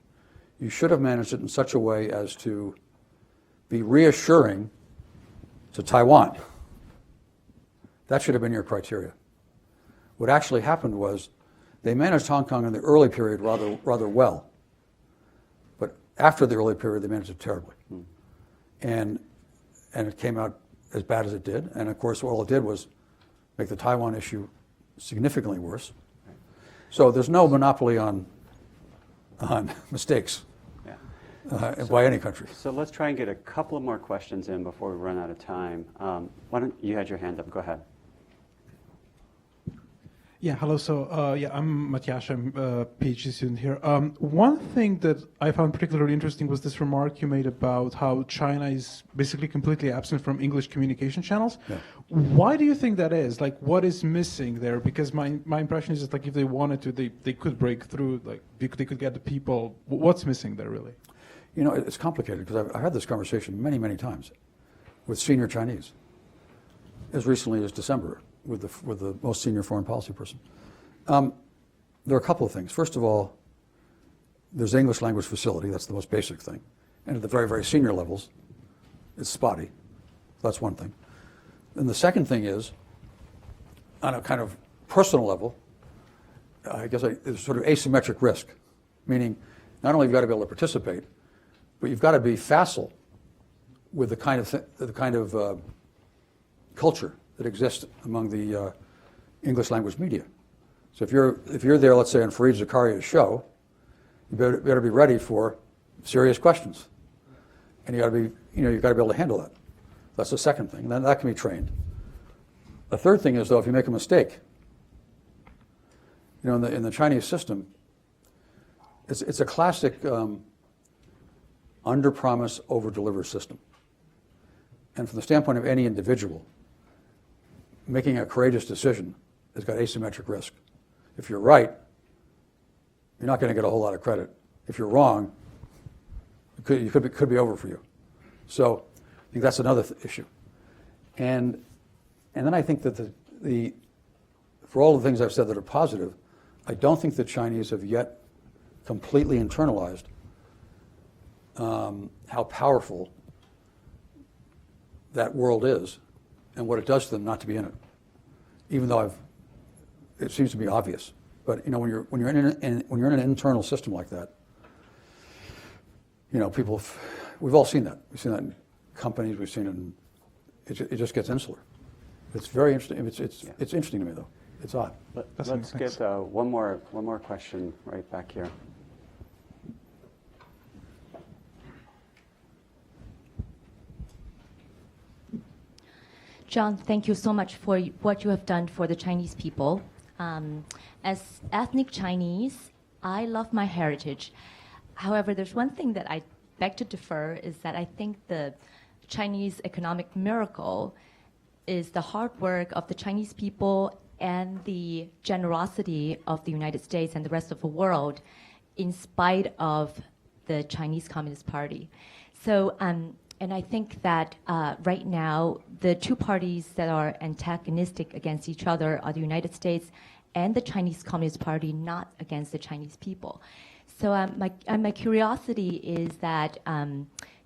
you should have managed it in such a way as to be reassuring to Taiwan. That should have been your criteria. What actually happened was they managed Hong Kong in the early period rather well, but after the early period they managed it terribly, and it came out as bad as it did. And of course, all it did was make the Taiwan issue significantly worse. So there's no monopoly on mistakes by any country.
So let's try and get a couple of more questions in before we run out of time. Why don't you had your hand up? Go ahead.
Yeah, hello. So, I'm Matthias. I'm a PhD student here. One thing that I found particularly interesting was this remark you made about how China is basically completely absent from English communication channels.
Yeah.
Why do you think that is? Like, what is missing there? Because my impression is that, like, if they wanted to, they could break through. Like, they could get the people. What's missing there, really?
You know, it's complicated because I've had this conversation many, many times with senior Chinese, as recently as December, with the most senior foreign policy person. There are a couple of things. First of all, there's English language facility. That's the most basic thing. And at the very, very senior levels, it's spotty. That's one thing. And the second thing is, on a kind of personal level, I guess there's sort of asymmetric risk, meaning not only have you got to be able to participate, but you've got to be facile with the kind of culture that exists among the English language media. So if you're there, let's say on Fareed Zakaria's show, you better be ready for serious questions, and you've got to be able to handle that. That's the second thing. And then that can be trained. The third thing is, though, if you make a mistake, in the Chinese system, it's a classic under-promise, over-deliver system. And from the standpoint of any individual, making a courageous decision has got asymmetric risk. If you're right, you're not going to get a whole lot of credit. If you're wrong, it could be over for you. So I think that's another issue. And then I think that for all the things I've said that are positive, I don't think the Chinese have yet completely internalized how powerful that world is and what it does to them not to be in it. Even though it seems to be obvious, but when you're in an internal system like that, people, we've all seen that. We've seen that in companies. We've seen it. It just gets insular. It's very interesting. It's interesting to me though. It's odd.
Let's get one more question right back here.
John, thank you so much for what you have done for the Chinese people. As ethnic Chinese, I love my heritage. However, there's one thing that I beg to differ is that I think the Chinese economic miracle is the hard work of the Chinese people and the generosity of the United States and the rest of the world in spite of the Chinese Communist Party. So, and I think that right now, the two parties that are antagonistic against each other are the United States and the Chinese Communist Party, not against the Chinese people. So my curiosity is that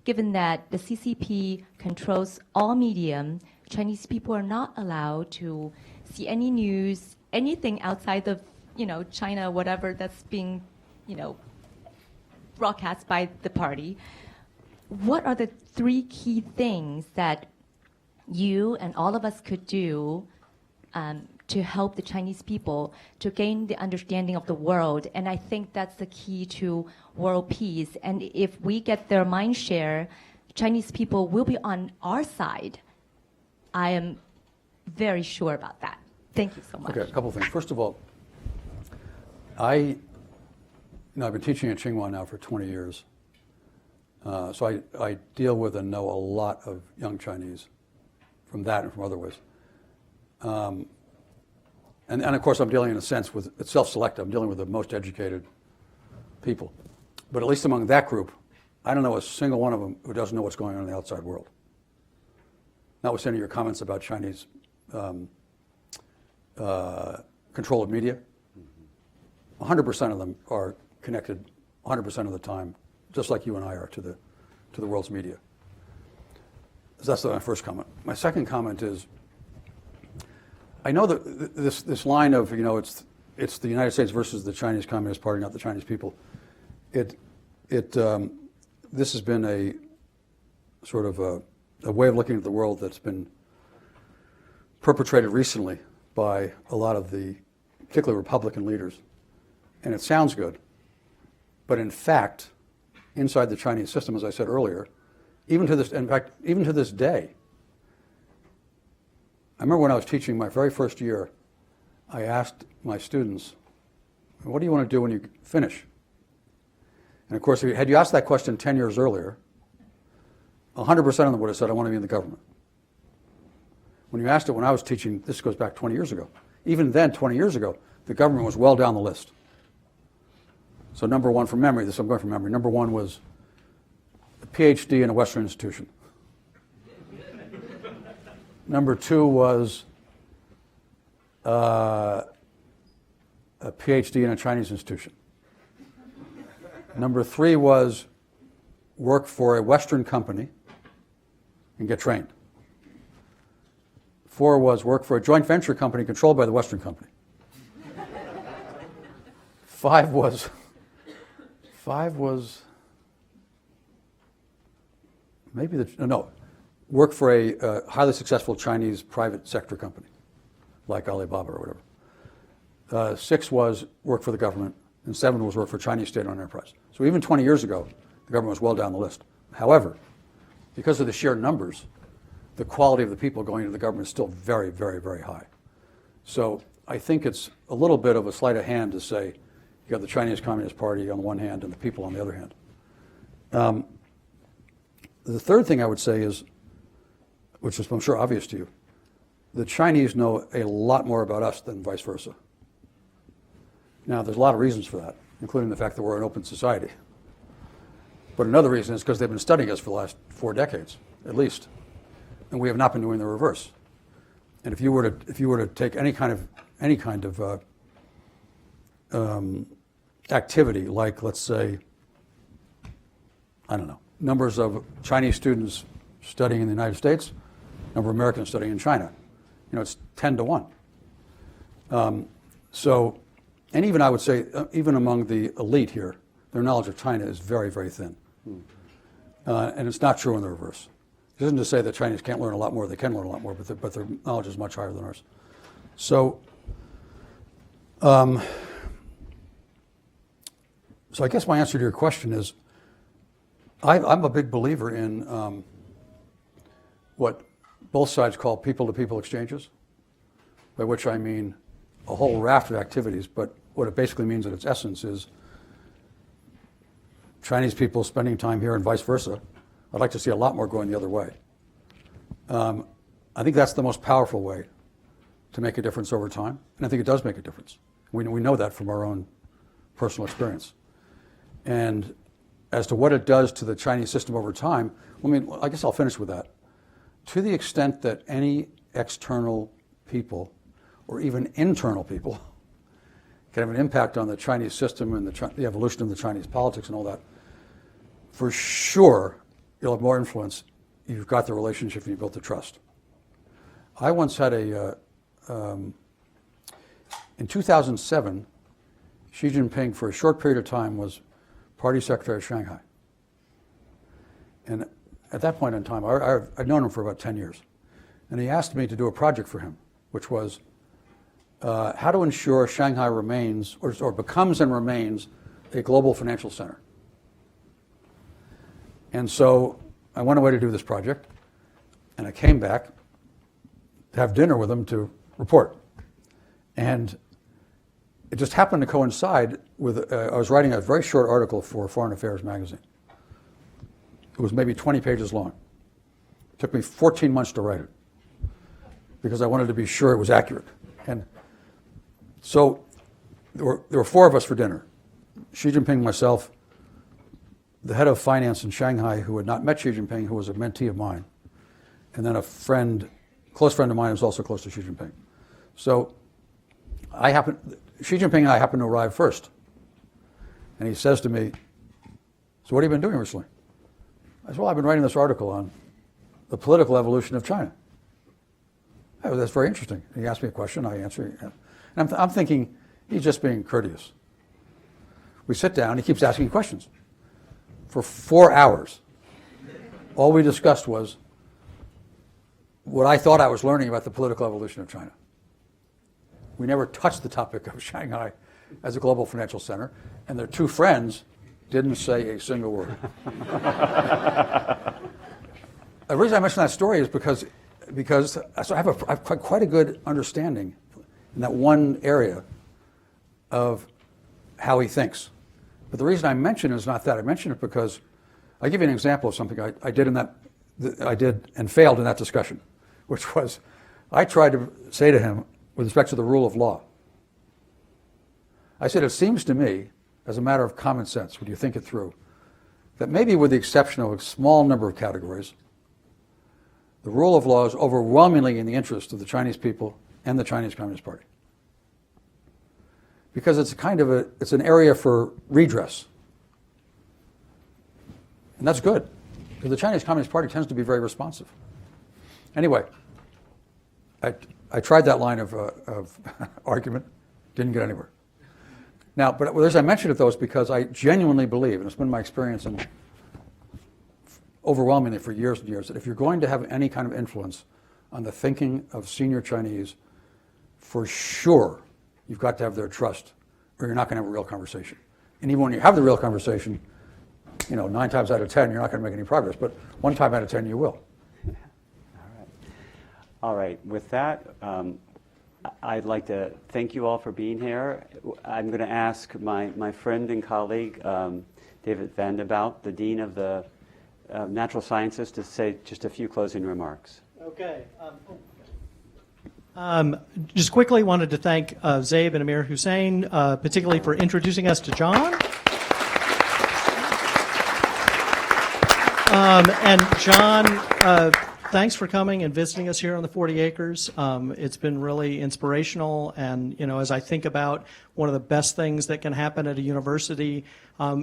given that the CCP controls all medium, Chinese people are not allowed to see any news, anything outside of China, whatever that's being broadcast by the party. What are the 3 key things that you and all of us could do to help the Chinese people to gain the understanding of the world? And I think that's the key to world peace. And if we get their mind share, Chinese people will be on our side. I am very sure about that. Thank you so much.
Okay, a couple of things. First of all, I've been teaching at Tsinghua now for 20 years. So I deal with and know a lot of young Chinese from that and from other ways. And of course, I'm dealing in a sense with, it's self-selected, I'm dealing with the most educated people. But at least among that group, I don't know a single one of them who doesn't know what's going on in the outside world. Notwithstanding your comments about Chinese control of media, 100% of them are connected 100% of the time, just like you and I are, to the world's media. So that's my first comment. My second comment is, I know that this line of, it's the United States versus the Chinese Communist Party, not the Chinese people. This has been a sort of a way of looking at the world that's been perpetrated recently by a lot of the, particularly Republican leaders. And it sounds good, but in fact, inside the Chinese system, as I said earlier, even to this day, I remember when I was teaching my very first year, I asked my students, what do you want to do when you finish? And of course, had you asked that question 10 years earlier, 100% of them would have said, I want to be in the government. When you asked it when I was teaching, this goes back 20 years ago. Even then, 20 years ago, the government was well down the list. So number one from memory, I'm going from memory, number one was a PhD in a Western institution. Number two was a PhD in a Chinese institution. Number three was work for a Western company and get trained. 4 was work for a joint venture company controlled by the Western company. 5 was maybe work for a highly successful Chinese private sector company, like Alibaba or whatever. 6 was work for the government, and 7 was work for Chinese state-owned enterprise. So even 20 years ago, the government was well down the list. However, because of the sheer numbers, the quality of the people going into the government is still very, very, very high. So I think it's a little bit of a sleight of hand to say you have the Chinese Communist Party on the one hand and the people on the other hand. The third thing I would say is, which is I'm sure obvious to you, the Chinese know a lot more about us than vice versa. Now, there's a lot of reasons for that, including the fact that we're an open society. But another reason is because they've been studying us for the last 4 decades, at least, and we have not been doing the reverse. And if you were to take any kind of activity, like, let's say, I don't know, numbers of Chinese students studying in the United States, number of Americans studying in China, it's 10 to 1. And even I would say, even among the elite here, their knowledge of China is very, very thin. And it's not true in the reverse. It isn't to say that Chinese can't learn a lot more. They can learn a lot more, but their knowledge is much higher than ours. So I guess my answer to your question is, I'm a big believer in what both sides call people-to-people exchanges, by which I mean a whole raft of activities, but what it basically means at its essence is Chinese people spending time here and vice versa. I'd like to see a lot more going the other way. I think that's the most powerful way to make a difference over time, and I think it does make a difference. We know that from our own personal experience. And as to what it does to the Chinese system over time, I guess I'll finish with that. To the extent that any external people, or even internal people, can have an impact on the Chinese system and the evolution of the Chinese politics and all that, for sure you'll have more influence if you've got the relationship and you've built the trust. I once had in 2007, Xi Jinping for a short period of time was party secretary of Shanghai. And at that point in time, I'd known him for about 10 years. And he asked me to do a project for him, which was how to ensure Shanghai remains, or becomes and remains, a global financial center. And so I went away to do this project, and I came back to have dinner with him to report. And it just happened to coincide with, I was writing a very short article for Foreign Affairs magazine. It was maybe 20 pages long. It took me 14 months to write it because I wanted to be sure it was accurate. And so there were four of us for dinner. Xi Jinping, myself, the head of finance in Shanghai who had not met Xi Jinping, who was a mentee of mine, and then a close friend of mine who was also close to Xi Jinping. So Xi Jinping and I happened to arrive first. And he says to me, so what have you been doing recently? I said, well, I've been writing this article on the political evolution of China. Oh, that's very interesting. He asked me a question, I answer. And I'm thinking, he's just being courteous. We sit down, he keeps asking questions. For 4 hours, all we discussed was what I thought I was learning about the political evolution of China. We never touched the topic of Shanghai as a global financial center, and their two friends didn't say a single word. The reason I mention that story is because so I have quite a good understanding in that one area of how he thinks. But the reason I mention it is not that. I mention it because I'll give you an example of something I did and failed in that discussion, which was I tried to say to him with respect to the rule of law. I said, it seems to me, as a matter of common sense, when you think it through, that maybe with the exception of a small number of categories, the rule of law is overwhelmingly in the interest of the Chinese people and the Chinese Communist Party. Because it's it's an area for redress. And that's good, because the Chinese Communist Party tends to be very responsive. Anyway, I tried that line of argument, didn't get anywhere. Now, but as I mentioned it, though, is because I genuinely believe, and it's been my experience overwhelmingly for years and years, that if you're going to have any kind of influence on the thinking of senior Chinese, for sure, you've got to have their trust, or you're not going to have a real conversation. And even when you have the real conversation, 9 times out of 10, you're not going to make any progress, but 1 time out of 10, you will.
All right. With that, I'd like to thank you all for being here. I'm going to ask my friend and colleague, David Vanden, the Dean of the Natural Sciences, to say just a few closing remarks.
Okay. Just quickly wanted to thank Zaib and Amir Husain, particularly for introducing us to John. And John, thanks for coming and visiting us here on the 40 acres. It's been really inspirational, and as I think about one of the best things that can happen at a university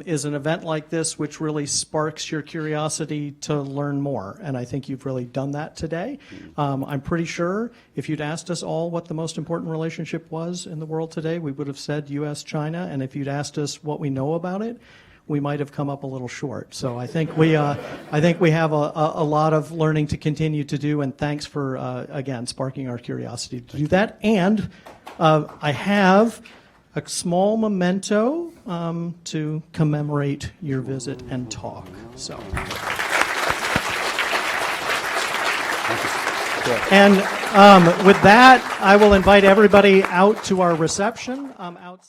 is an event like this, which really sparks your curiosity to learn more, and I think you've really done that today. I'm pretty sure if you'd asked us all what the most important relationship was in the world today, we would have said U.S.-China, and if you'd asked us what we know about it, we might have come up a little short. So I think we have a lot of learning to continue to do, and thanks for, again, sparking our curiosity to do that. And I have a small memento to commemorate your visit and talk. So. And with that, I will invite everybody out to our reception outside.